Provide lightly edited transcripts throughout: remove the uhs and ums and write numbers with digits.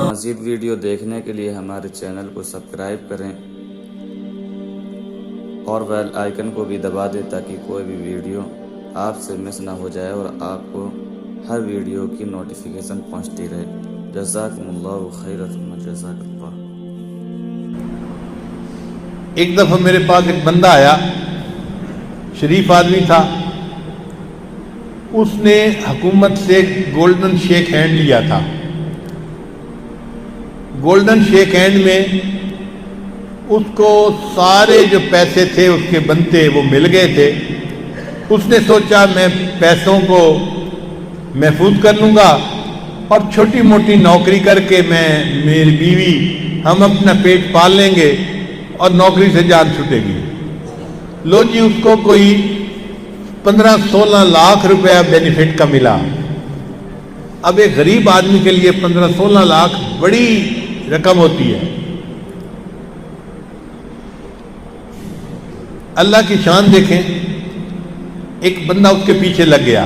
مزید ویڈیو دیکھنے کے لیے ہمارے چینل کو سبسکرائب کریں اور بیل آئیکن کو بھی دبا دیں تاکہ کوئی بھی ویڈیو آپ سے مس نہ ہو جائے اور آپ کو ہر ویڈیو کی نوٹیفیکیشن پہنچتی رہے۔ جزاکم اللہ خیر ثم جزاک اللہ۔ ایک دفعہ میرے پاس ایک بندہ آیا، شریف آدمی تھا، اس نے حکومت سے گولڈن شیک ہینڈ لیا تھا۔ گولڈن شیک ہینڈ میں اس کو سارے جو پیسے تھے اس کے بنتے وہ مل گئے تھے۔ اس نے سوچا میں پیسوں کو محفوظ کر لوں گا اور چھوٹی موٹی نوکری کر کے میں میری بیوی ہم اپنا پیٹ پال لیں گے اور نوکری سے جان چھوٹے گی۔ لو جی، اس کو کوئی 15-16 لاکھ روپیہ بینیفٹ کا ملا۔ اب ایک غریب آدمی کے لیے 15-16 لاکھ بڑی رقم ہوتی ہے۔ اللہ کی شان دیکھیں، ایک بندہ اس کے پیچھے لگ گیا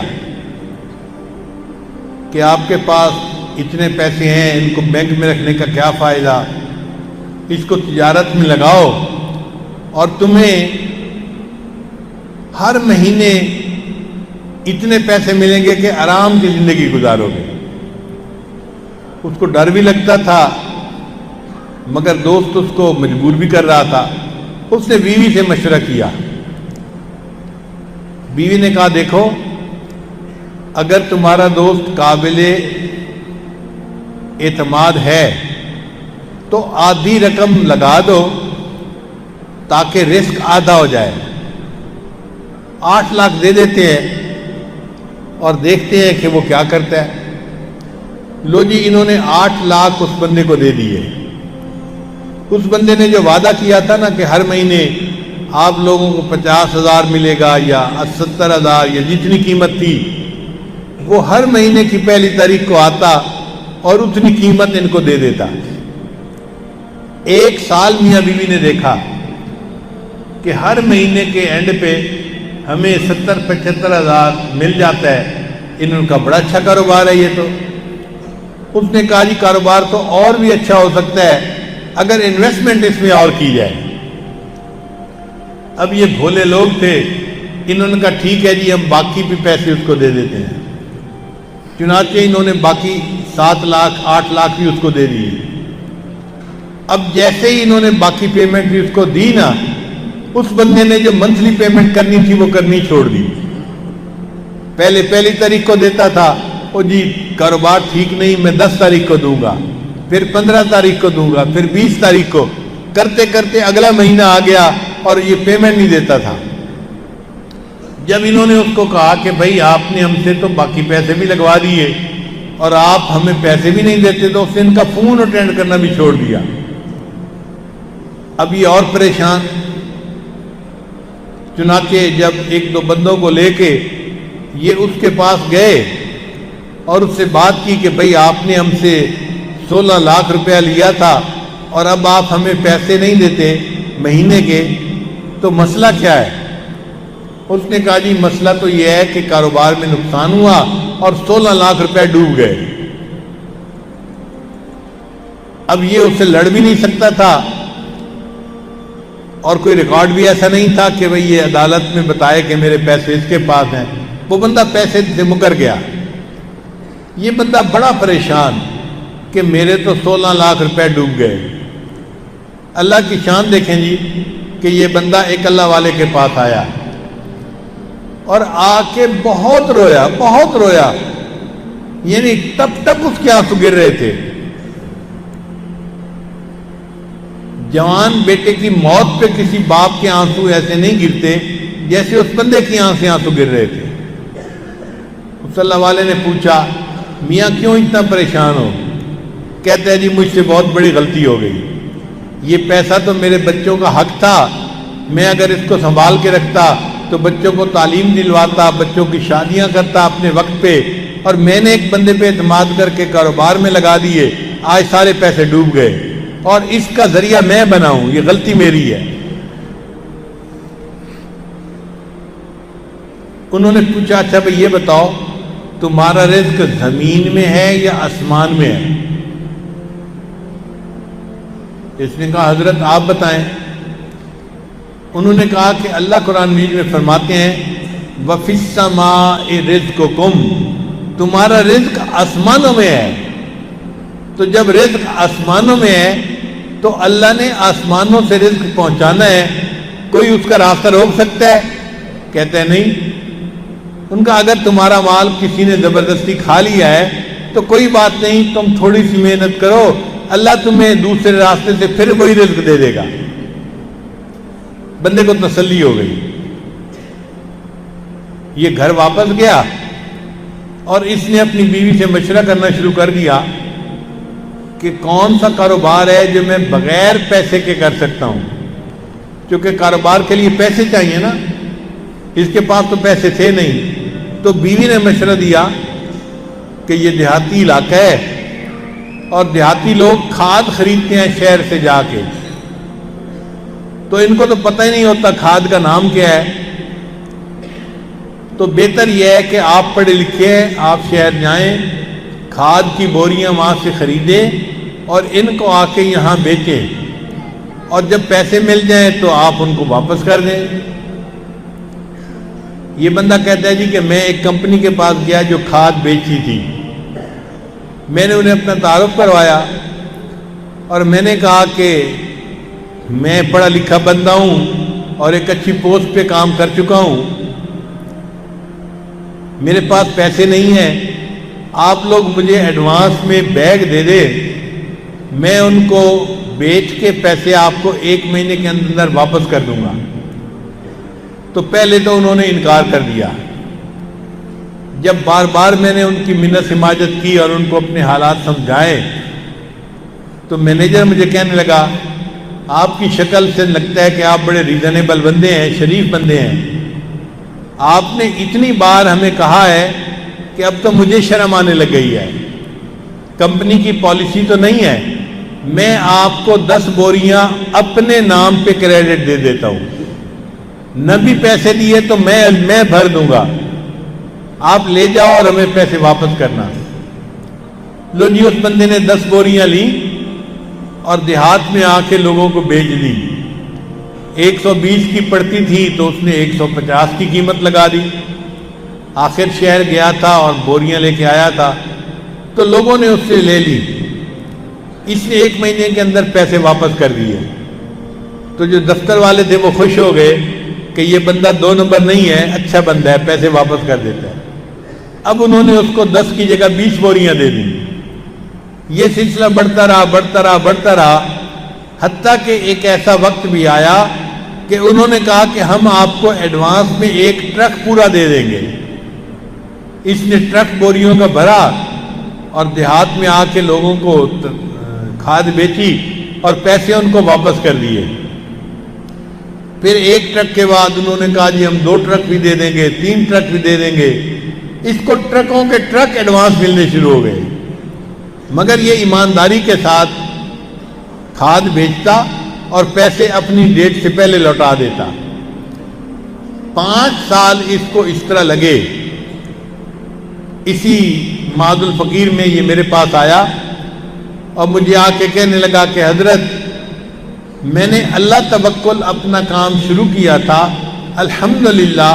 کہ آپ کے پاس اتنے پیسے ہیں، ان کو بینک میں رکھنے کا کیا فائدہ، اس کو تجارت میں لگاؤ اور تمہیں ہر مہینے اتنے پیسے ملیں گے کہ آرام کی زندگی گزارو گے۔ اس کو ڈر بھی لگتا تھا مگر دوست اس کو مجبور بھی کر رہا تھا۔ اس نے بیوی سے مشورہ کیا۔ بیوی نے کہا دیکھو، اگر تمہارا دوست قابل اعتماد ہے تو آدھی رقم لگا دو تاکہ رسک آدھا ہو جائے۔ 8 لاکھ دے دیتے ہیں اور دیکھتے ہیں کہ وہ کیا کرتا ہے۔ لو جی، انہوں نے 8 لاکھ اس بندے کو دے دیے۔ اس بندے نے جو وعدہ کیا تھا نا کہ ہر مہینے آپ لوگوں کو 50,000 ملے گا یا 70,000 یا جتنی قیمت تھی، وہ ہر مہینے کی پہلی تاریخ کو آتا اور اتنی قیمت ان کو دے دیتا۔ 1 سال میاں بیوی نے دیکھا کہ ہر مہینے کے اینڈ پہ ہمیں 70-75,000 مل جاتا ہے۔ ان کا بڑا اچھا کاروبار ہے یہ تو۔ اس نے کہا جی کاروبار تو اور بھی اچھا ہو سکتا ہے اگر انویسٹمنٹ اس میں اور کی جائے۔ اب یہ بھولے لوگ تھے، انہوں نے کہا ٹھیک ہے جی ہم باقی بھی پیسے اس کو دے دیتے ہیں۔ چنانچہ انہوں نے باقی 7 لاکھ 8 لاکھ بھی اس کو دے دیے۔ اب جیسے ہی انہوں نے باقی پیمنٹ بھی اس کو دی نا، اس بندے نے جو منتھلی پیمنٹ کرنی تھی وہ کرنی چھوڑ دی۔ پہلی تاریخ کو دیتا تھا، او جی کاروبار ٹھیک نہیں، میں 10 تاریخ کو دوں گا، پھر 15 تاریخ کو دوں گا، پھر 20 تاریخ کو، کرتے کرتے اگلا مہینہ آ گیا اور یہ پیمنٹ نہیں دیتا تھا۔ جب انہوں نے اس کو کہا کہ بھائی آپ نے ہم سے تو باقی پیسے بھی لگوا دیے اور آپ ہمیں پیسے بھی نہیں دیتے، تو اس نے ان کا فون اٹینڈ کرنا بھی چھوڑ دیا۔ اب یہ اور پریشان۔ چنانچہ جب 1-2 بندوں کو لے کے یہ اس کے پاس گئے اور اس سے بات کی کہ بھئی آپ نے ہم سے 16 لاکھ روپیہ لیا تھا اور اب آپ ہمیں پیسے نہیں دیتے مہینے کے، تو مسئلہ کیا ہے؟ اس نے کہا جی مسئلہ تو یہ ہے کہ کاروبار میں نقصان ہوا اور 16 لاکھ روپے ڈوب گئے۔ اب یہ اس سے لڑ بھی نہیں سکتا تھا اور کوئی ریکارڈ بھی ایسا نہیں تھا کہ بھئی یہ عدالت میں بتائے کہ میرے پیسے اس کے پاس ہیں۔ وہ بندہ پیسے سے مکر گیا۔ یہ بندہ بڑا پریشان کہ میرے تو 16 لاکھ روپے ڈوب گئے۔ اللہ کی شان دیکھیں جی کہ یہ بندہ ایک اللہ والے کے پاس آیا اور آ کے بہت رویا، یعنی ٹپ ٹپ اس کے آنسو گر رہے تھے۔ جوان بیٹے کی موت پہ کسی باپ کے آنسو ایسے نہیں گرتے جیسے اس بندے کی آنکھ سے آنسو گر رہے تھے۔ اس اللہ والے نے پوچھا میاں کیوں اتنا پریشان ہو؟ کہتا ہے جی مجھ سے بہت بڑی غلطی ہو گئی، یہ پیسہ تو میرے بچوں کا حق تھا، میں اگر اس کو سنبھال کے رکھتا تو بچوں کو تعلیم دلواتا، بچوں کی شادیاں کرتا اپنے وقت پہ، اور میں نے ایک بندے پہ اعتماد کر کے کاروبار میں لگا دیے، آج سارے پیسے ڈوب گئے اور اس کا ذریعہ میں بنا ہوں، یہ غلطی میری ہے۔ انہوں نے پوچھا اچھا بھئی یہ بتاؤ تمہارا رزق زمین میں ہے یا آسمان میں ہے؟ اس نے کہا حضرت آپ بتائیں۔ انہوں نے کہا کہ اللہ قرآن مجید میں فرماتے ہیں وَفِي السَّمَاءِ رِزْقُكُمْ، تمہارا رزق آسمانوں میں ہے۔ تو جب رزق آسمانوں میں ہے تو اللہ نے آسمانوں سے رزق پہنچانا ہے، کوئی اس کا راستہ روک سکتا ہے؟ کہتے ہیں نہیں۔ ان کا اگر تمہارا مال کسی نے زبردستی کھا لیا ہے تو کوئی بات نہیں، تم تھوڑی سی محنت کرو، اللہ تمہیں دوسرے راستے سے پھر وہی رزق دے دے گا۔ بندے کو تسلی ہو گئی، یہ گھر واپس گیا اور اس نے اپنی بیوی سے مشورہ کرنا شروع کر دیا کہ کون سا کاروبار ہے جو میں بغیر پیسے کے کر سکتا ہوں، کیونکہ کاروبار کے لیے پیسے چاہیے نا، اس کے پاس تو پیسے تھے نہیں۔ تو بیوی نے مشورہ دیا کہ یہ دیہاتی علاقہ ہے اور دیہاتی لوگ کھاد خریدتے ہیں شہر سے جا کے، تو ان کو تو پتہ ہی نہیں ہوتا کھاد کا نام کیا ہے، تو بہتر یہ ہے کہ آپ پڑھے لکھے ہیں، آپ شہر جائیں، کھاد کی بوریاں وہاں سے خریدیں اور ان کو آ کے یہاں بیچیں، اور جب پیسے مل جائیں تو آپ ان کو واپس کر دیں۔ یہ بندہ کہتا ہے جی کہ میں ایک کمپنی کے پاس گیا جو کھاد بیچی تھی، میں نے انہیں اپنا تعارف کروایا اور میں نے کہا کہ میں پڑھا لکھا بندہ ہوں اور ایک اچھی پوسٹ پہ کام کر چکا ہوں، میرے پاس پیسے نہیں ہیں، آپ لوگ مجھے ایڈوانس میں بیگ دے دیں، میں ان کو بیچ کے پیسے آپ کو 1 مہینے کے اندر واپس کر دوں گا۔ تو پہلے تو انہوں نے انکار کر دیا، جب بار بار میں نے ان کی منت سماجت کی اور ان کو اپنے حالات سمجھائے تو مینیجر مجھے کہنے لگا آپ کی شکل سے لگتا ہے کہ آپ بڑے ریزنیبل بندے ہیں، شریف بندے ہیں، آپ نے اتنی بار ہمیں کہا ہے کہ اب تو مجھے شرم آنے لگ گئی ہے، کمپنی کی پالیسی تو نہیں ہے، میں آپ کو 10 بوریاں اپنے نام پہ کریڈٹ دے دیتا ہوں، نہ بھی پیسے دیے تو میں بھر دوں گا، آپ لے جاؤ اور ہمیں پیسے واپس کرنا۔ لو جی اس بندے نے 10 بوریاں لی اور دیہات میں آ کے لوگوں کو بیچ دی، 120 کی پڑتی تھی تو اس نے 150 کی قیمت لگا دی، آخر شہر گیا تھا اور بوریاں لے کے آیا تھا تو لوگوں نے اس سے لے لی، اس نے 1 مہینے کے اندر پیسے واپس کر دیے۔ تو جو دفتر والے تھے وہ خوش ہو گئے کہ یہ بندہ 2 نمبر نہیں ہے، اچھا بندہ ہے، پیسے واپس کر دیتا ہے۔ اب انہوں نے اس کو 10 کی جگہ 20 بوریاں دے دی۔ یہ سلسلہ بڑھتا رہا حتیٰ کہ ایک ایسا وقت بھی آیا کہ انہوں نے کہا کہ ہم آپ کو ایڈوانس میں 1 ٹرک پورا دے دیں گے۔ اس نے ٹرک بوریوں کا بھرا اور دیہات میں آ کے لوگوں کو کھاد بیچی اور پیسے ان کو واپس کر دیے۔ پھر 1 ٹرک کے بعد انہوں نے کہا جی ہم 2 ٹرک بھی دے دیں گے، 3 ٹرک بھی دے دیں گے، اس کو ٹرکوں کے ٹرک ایڈوانس ملنے شروع ہو گئے، مگر یہ ایمانداری کے ساتھ کھاد بیچتا اور پیسے اپنی ڈیٹ سے پہلے لوٹا دیتا۔ 5 سال اس کو اس طرح لگے۔ اسی معاد الفقیر میں یہ میرے پاس آیا اور مجھے آ کے کہنے لگا کہ حضرت میں نے اللہ توکل اپنا کام شروع کیا تھا، الحمدللہ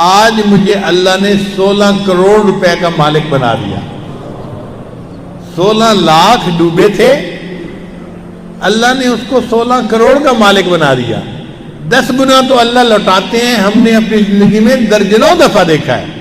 آج مجھے اللہ نے 16 کروڑ روپے کا مالک بنا دیا۔ 16 لاکھ ڈوبے تھے، اللہ نے اس کو 16 کروڑ کا مالک بنا دیا۔ 10 گنا تو اللہ لوٹاتے ہیں، ہم نے اپنی زندگی میں درجنوں دفعہ دیکھا ہے۔